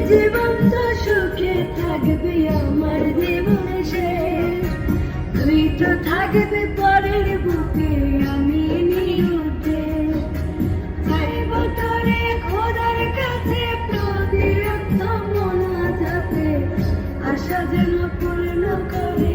জীবনটা সুখে থাকবে আমার জীবন শেষ, তুই তো থাকবে পরের বুকে আমি নিরুদ্ধে। চাইব তোরে খোদার কাছে প্রতিরক্ত মোনাজাতে, আশা যেন পূর্ণ করে